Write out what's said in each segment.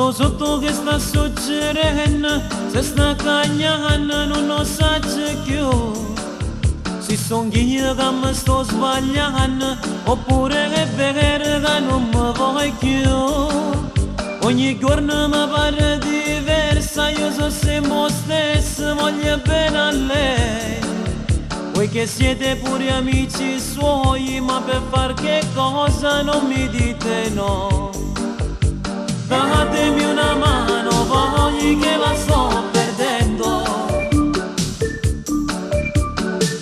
Sotto sotto che sta succedendo, se sta cagnando non lo sa più. Si son io che mi sto sbagliando, oppure è vero che non mi vuoi più. Ogni giorno mi pare diversa, io so sempre stesso, voglio bene a lei. Voi che siete pure amici suoi, ma per far che cosa non mi dite no? Datemi una mano, voglio che la sto perdendo.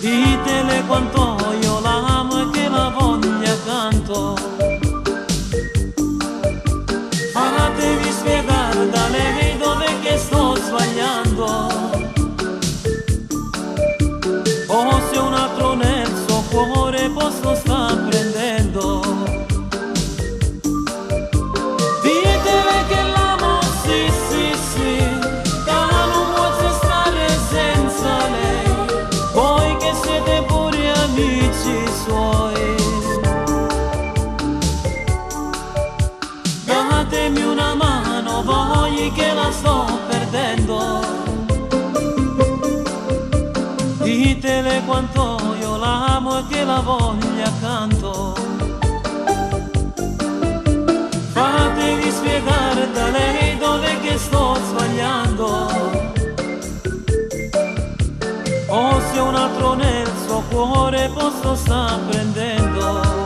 Ditele quanto io l'amo e che la voglio accanto. Fatevi spiegare da lei dove che sto sbagliando. O se un altro nel suo cuore posto sta prendendo. Datemi una mano, voglio che la sto perdendo. Ditele quanto io l'amo e che la voglio accanto. Fatevi spiegare da lei dove che sto sbagliando. O se un altro nel suo cuore posto sta prendendo.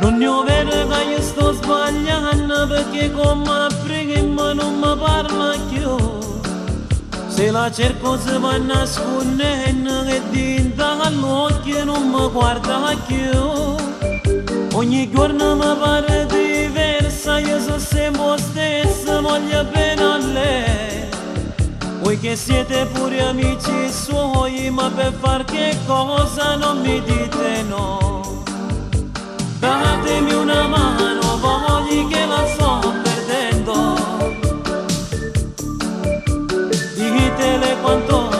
Non io vedo che io sto sbagliando, perché come prima non mi parla più. Se la cerco si va nascondendo e dintre all'occhio non mi guarda più. Ogni giorno mi pare diversa, io so sempre stessa, voglio bene a lei. Voi che siete pure amici suoi, ma per far che cosa non mi dite no? Datemi una mano, voglio che la sto perdendo. Ditele quanto